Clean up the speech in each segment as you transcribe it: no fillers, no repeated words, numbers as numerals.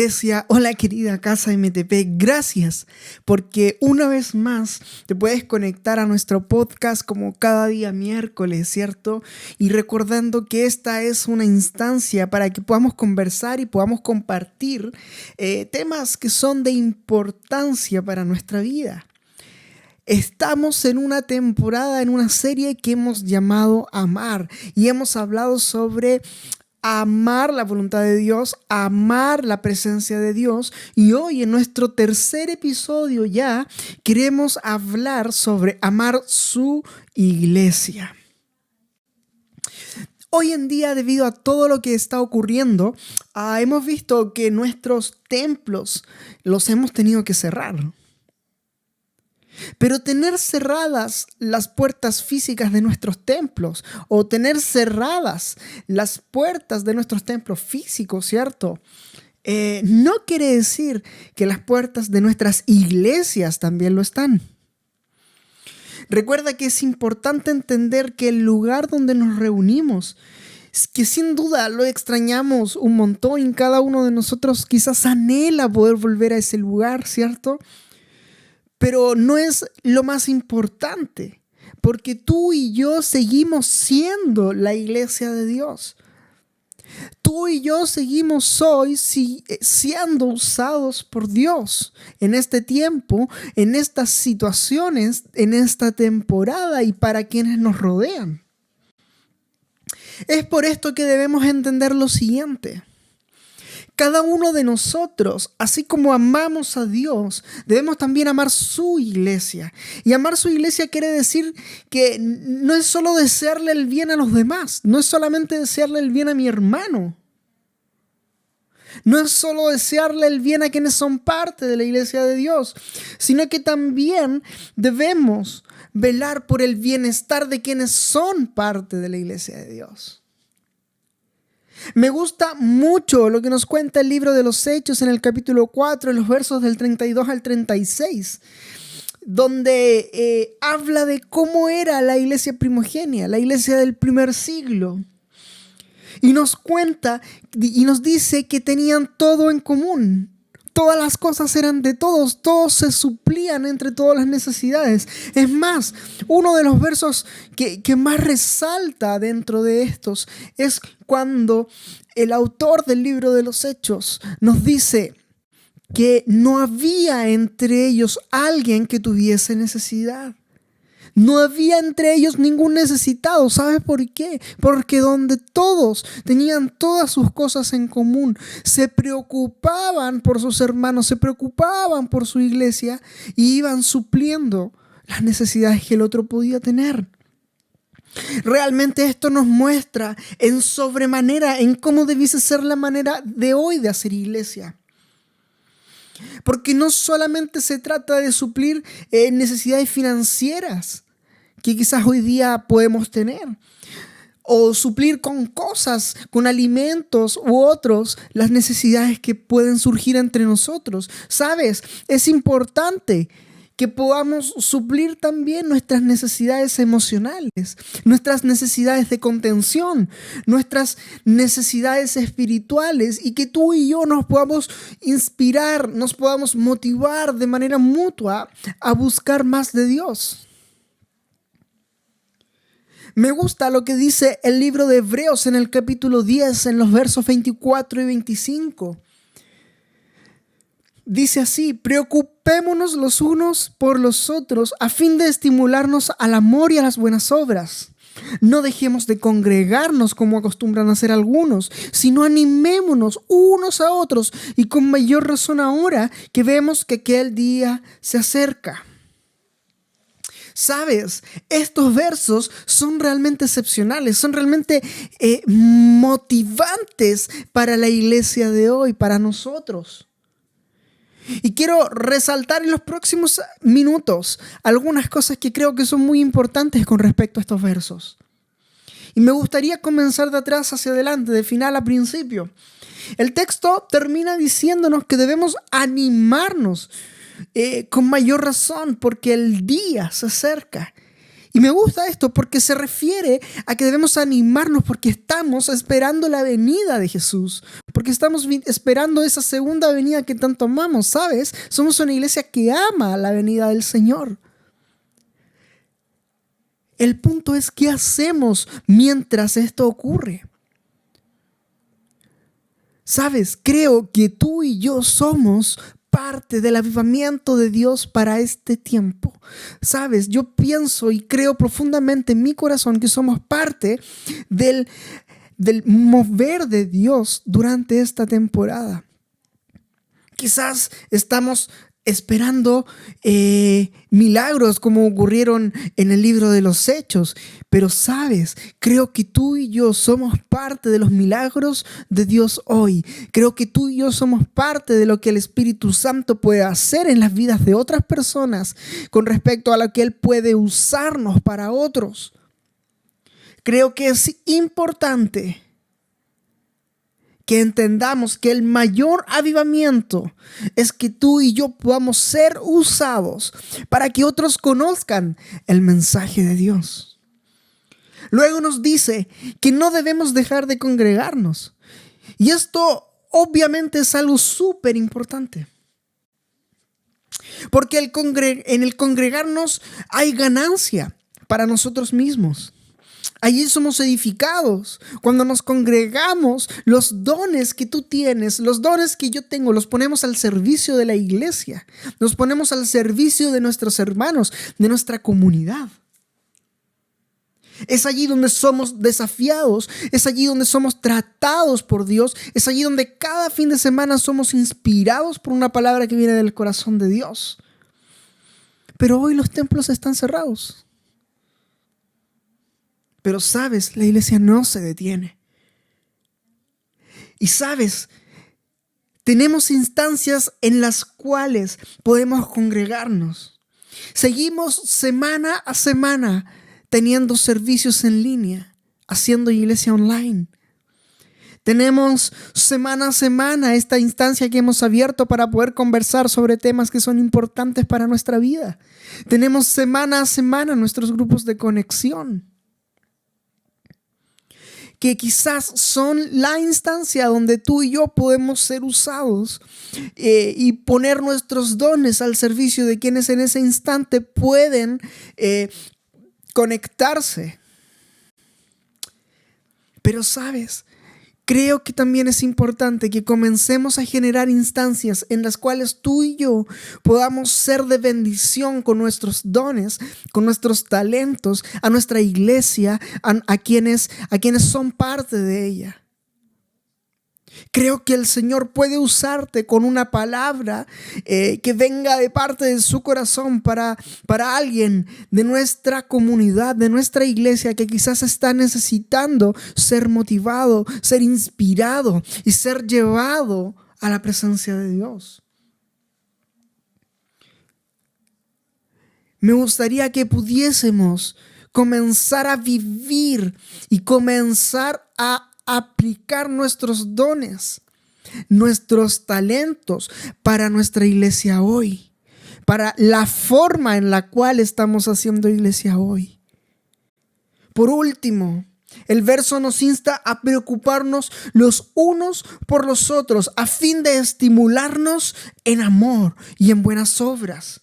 iglesia, hola querida Casa MTP, gracias porque una vez más te puedes conectar a nuestro podcast como cada día miércoles, ¿cierto? Y recordando que esta es una instancia para que podamos conversar y podamos compartir temas que son de importancia para nuestra vida. Estamos en una temporada, en una serie que hemos llamado Amar y hemos hablado sobre amar la voluntad de Dios, amar la presencia de Dios. Y hoy en nuestro tercer episodio ya queremos hablar sobre amar su iglesia. Hoy en día, debido a todo lo que está ocurriendo, hemos visto que nuestros templos los hemos tenido que cerrar. Pero tener cerradas las puertas físicas de nuestros templos o tener cerradas las puertas de nuestros templos físicos, ¿cierto? No quiere decir que las puertas de nuestras iglesias también lo están. Recuerda que es importante entender que el lugar donde nos reunimos, que sin duda lo extrañamos un montón y cada uno de nosotros quizás anhela poder volver a ese lugar, ¿cierto? Pero no es lo más importante, porque tú y yo seguimos siendo la iglesia de Dios. Tú y yo seguimos hoy siendo usados por Dios en este tiempo, en estas situaciones, en esta temporada y para quienes nos rodean. Es por esto que debemos entender lo siguiente. Cada uno de nosotros, así como amamos a Dios, debemos también amar su iglesia. Y amar su iglesia quiere decir que no es solo desearle el bien a los demás, no es solamente desearle el bien a mi hermano. No es solo desearle el bien a quienes son parte de la iglesia de Dios, sino que también debemos velar por el bienestar de quienes son parte de la iglesia de Dios. Me gusta mucho lo que nos cuenta el libro de los Hechos en el capítulo 4, en los versos del 32 al 36, donde habla de cómo era la iglesia primogénea, la iglesia del primer siglo. Y nos cuenta y nos dice que tenían todo en común. Todas las cosas eran de todos, todos se suplían entre todas las necesidades. Es más, uno de los versos que más resalta dentro de estos es cuando el autor del libro de los Hechos nos dice que no había entre ellos alguien que tuviese necesidad. No había entre ellos ningún necesitado. ¿Sabes por qué? Porque donde todos tenían todas sus cosas en común, se preocupaban por sus hermanos, se preocupaban por su iglesia y iban supliendo las necesidades que el otro podía tener. Realmente esto nos muestra en sobremanera en cómo debiese ser la manera de hoy de hacer iglesia. Porque no solamente se trata de suplir necesidades financieras que quizás hoy día podemos tener, o suplir con cosas, con alimentos u otros, las necesidades que pueden surgir entre nosotros. ¿Sabes? Es importante que podamos suplir también nuestras necesidades emocionales, nuestras necesidades de contención, nuestras necesidades espirituales y que tú y yo nos podamos inspirar, nos podamos motivar de manera mutua a buscar más de Dios. Me gusta lo que dice el libro de Hebreos en el capítulo 10, en los versos 24 y 25. Dice así: preocupémonos los unos por los otros a fin de estimularnos al amor y a las buenas obras. No dejemos de congregarnos como acostumbran a hacer algunos, sino animémonos unos a otros y con mayor razón ahora que vemos que aquel día se acerca. ¿Sabes? Estos versos son realmente excepcionales, son realmente motivantes para la iglesia de hoy, para nosotros. Y quiero resaltar en los próximos minutos algunas cosas que creo que son muy importantes con respecto a estos versos. Y me gustaría comenzar de atrás hacia adelante, de final a principio. El texto termina diciéndonos que debemos animarnos con mayor razón porque el día se acerca. Y me gusta esto porque se refiere a que debemos animarnos porque estamos esperando la venida de Jesús, porque estamos esperando esa segunda venida que tanto amamos, ¿sabes? Somos una iglesia que ama la venida del Señor. El punto es qué hacemos mientras esto ocurre. ¿Sabes? Creo que tú y yo somos parte del avivamiento de Dios para este tiempo. ¿Sabes? Yo pienso y creo profundamente en mi corazón que somos parte del mover de Dios durante esta temporada. Quizás estamos esperando milagros como ocurrieron en el libro de los Hechos. Pero sabes, creo que tú y yo somos parte de los milagros de Dios hoy. Creo que tú y yo somos parte de lo que el Espíritu Santo puede hacer en las vidas de otras personas con respecto a lo que Él puede usarnos para otros. Creo que es importante que entendamos que el mayor avivamiento es que tú y yo podamos ser usados para que otros conozcan el mensaje de Dios. Luego nos dice que no debemos dejar de congregarnos. Y esto obviamente es algo súper importante. Porque en el congregarnos hay ganancia para nosotros mismos. Allí somos edificados. Cuando nos congregamos, los dones que tú tienes, los dones que yo tengo, los ponemos al servicio de la iglesia. Los ponemos al servicio de nuestros hermanos, de nuestra comunidad. Es allí donde somos desafiados, es allí donde somos tratados por Dios, es allí donde cada fin de semana somos inspirados por una palabra que viene del corazón de Dios. Pero hoy los templos están cerrados. Pero sabes, la iglesia no se detiene. Y sabes, tenemos instancias en las cuales podemos congregarnos. Seguimos semana a semana teniendo servicios en línea, haciendo iglesia online. Tenemos semana a semana esta instancia que hemos abierto para poder conversar sobre temas que son importantes para nuestra vida. Tenemos semana a semana nuestros grupos de conexión, que quizás son la instancia donde tú y yo podemos ser usados y poner nuestros dones al servicio de quienes en ese instante pueden conectarse. Pero sabes, creo que también es importante que comencemos a generar instancias en las cuales tú y yo podamos ser de bendición con nuestros dones, con nuestros talentos, a nuestra iglesia, a quienes son parte de ella. Creo que el Señor puede usarte con una palabra que venga de parte de su corazón para alguien de nuestra comunidad, de nuestra iglesia, que quizás está necesitando ser motivado, ser inspirado y ser llevado a la presencia de Dios. Me gustaría que pudiésemos comenzar a vivir y comenzar a aplicar nuestros dones, nuestros talentos para nuestra iglesia hoy, para la forma en la cual estamos haciendo iglesia hoy. Por último, el verso nos insta a preocuparnos los unos por los otros a fin de estimularnos en amor y en buenas obras.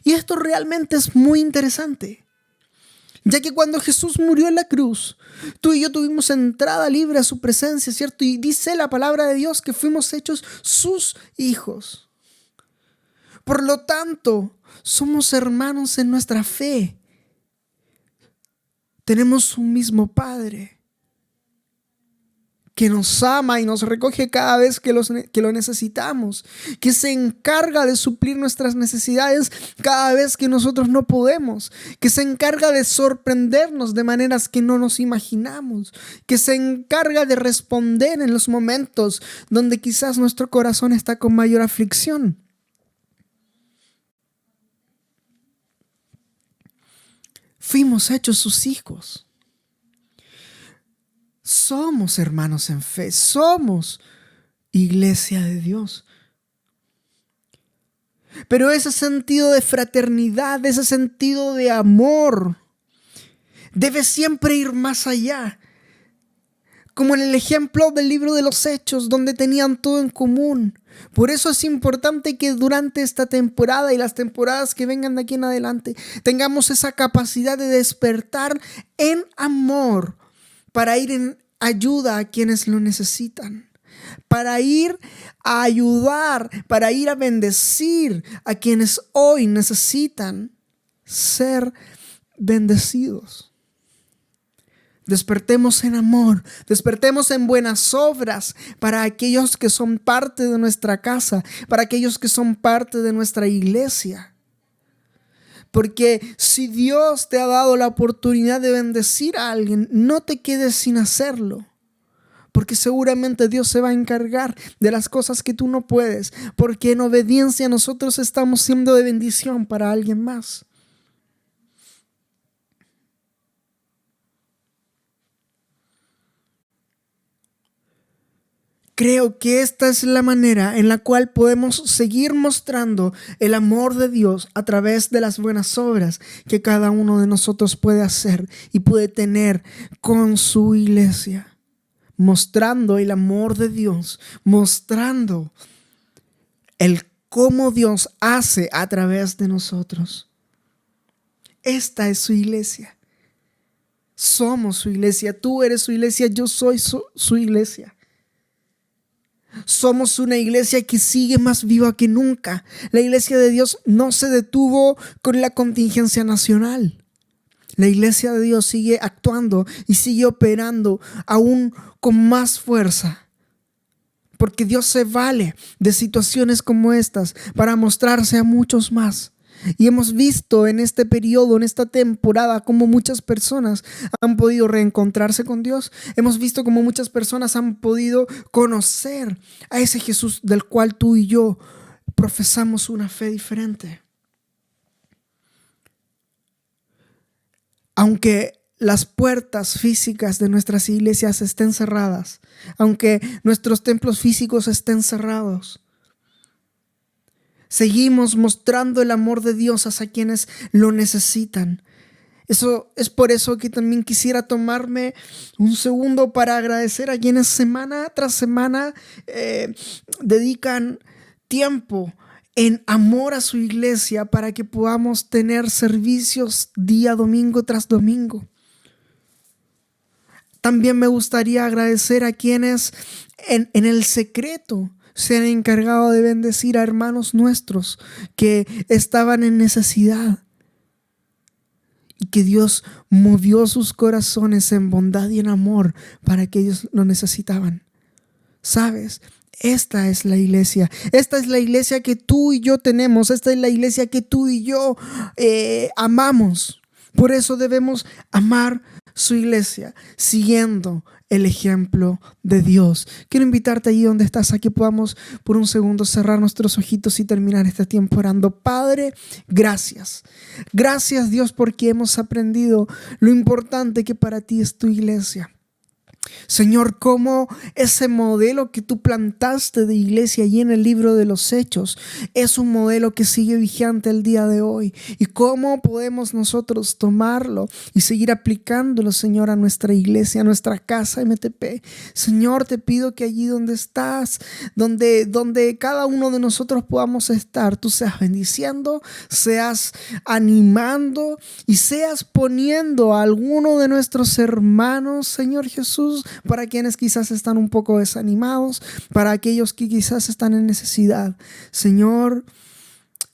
Y esto realmente es muy interesante, ya que cuando Jesús murió en la cruz, tú y yo tuvimos entrada libre a su presencia, ¿cierto? Y dice la palabra de Dios que fuimos hechos sus hijos. Por lo tanto, somos hermanos en nuestra fe. Tenemos un mismo Padre que nos ama y nos recoge cada vez que lo necesitamos, que se encarga de suplir nuestras necesidades cada vez que nosotros no podemos, que se encarga de sorprendernos de maneras que no nos imaginamos, que se encarga de responder en los momentos donde quizás nuestro corazón está con mayor aflicción. Fuimos hechos sus hijos. Somos hermanos en fe, somos iglesia de Dios. Pero ese sentido de fraternidad, ese sentido de amor, debe siempre ir más allá. Como en el ejemplo del libro de los Hechos, donde tenían todo en común. Por eso es importante que durante esta temporada y las temporadas que vengan de aquí en adelante, tengamos esa capacidad de despertar en amor para ir en ayuda a quienes lo necesitan. Para ir a ayudar, para ir a bendecir a quienes hoy necesitan ser bendecidos. Despertemos en amor, despertemos en buenas obras para aquellos que son parte de nuestra casa, para aquellos que son parte de nuestra iglesia. Porque si Dios te ha dado la oportunidad de bendecir a alguien, no te quedes sin hacerlo. Porque seguramente Dios se va a encargar de las cosas que tú no puedes, porque en obediencia nosotros estamos siendo de bendición para alguien más. Creo que esta es la manera en la cual podemos seguir mostrando el amor de Dios a través de las buenas obras que cada uno de nosotros puede hacer y puede tener con su iglesia. Mostrando el amor de Dios, mostrando el cómo Dios hace a través de nosotros. Esta es su iglesia. Somos su iglesia. Tú eres su iglesia. Yo soy su iglesia. Somos una iglesia que sigue más viva que nunca. La iglesia de Dios no se detuvo con la contingencia nacional. La iglesia de Dios sigue actuando y sigue operando aún con más fuerza. Porque Dios se vale de situaciones como estas para mostrarse a muchos más. Y hemos visto en este periodo, en esta temporada, cómo muchas personas han podido reencontrarse con Dios. Hemos visto cómo muchas personas han podido conocer a ese Jesús del cual tú y yo profesamos una fe diferente. Aunque las puertas físicas de nuestras iglesias estén cerradas, aunque nuestros templos físicos estén cerrados, seguimos mostrando el amor de Dios hacia quienes lo necesitan. Eso es por eso que también quisiera tomarme un segundo para agradecer a quienes semana tras semana dedican tiempo en amor a su iglesia para que podamos tener servicios día domingo tras domingo. También me gustaría agradecer a quienes en el secreto se han encargado de bendecir a hermanos nuestros que estaban en necesidad y que Dios movió sus corazones en bondad y en amor para que ellos lo necesitaban. ¿Sabes? Esta es la iglesia. Esta es la iglesia que tú y yo tenemos. Esta es la iglesia que tú y yo amamos. Por eso debemos amar su iglesia, siguiendo el ejemplo de Dios. Quiero invitarte allí donde estás, a que podamos por un segundo cerrar nuestros ojitos y terminar este tiempo orando. Padre, gracias. Gracias, Dios, porque hemos aprendido lo importante que para ti es tu iglesia. Señor, cómo ese modelo que tú plantaste de iglesia allí en el libro de los Hechos es un modelo que sigue vigente el día de hoy, y cómo podemos nosotros tomarlo y seguir aplicándolo, Señor, a nuestra iglesia, a nuestra casa MTP. Señor, te pido que allí donde estás, donde cada uno de nosotros podamos estar, tú seas bendiciendo, seas animando y seas poniendo a alguno de nuestros hermanos, Señor Jesús, para quienes quizás están un poco desanimados, para aquellos que quizás están en necesidad. Señor,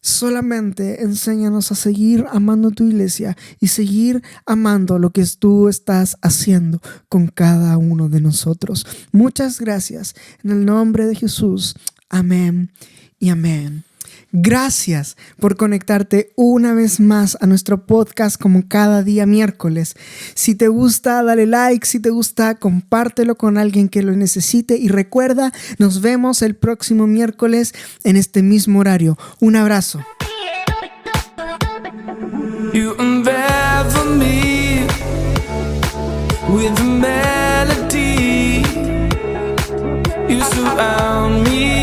solamente enséñanos a seguir amando tu iglesia y seguir amando lo que tú estás haciendo con cada uno de nosotros. Muchas gracias. En el nombre de Jesús. Amén y amén. Gracias por conectarte una vez más a nuestro podcast como cada día miércoles. Si te gusta, dale like. Si te gusta, compártelo con alguien que lo necesite. Y recuerda, nos vemos el próximo miércoles en este mismo horario. Un abrazo. You unravel me with a melody. You surround me.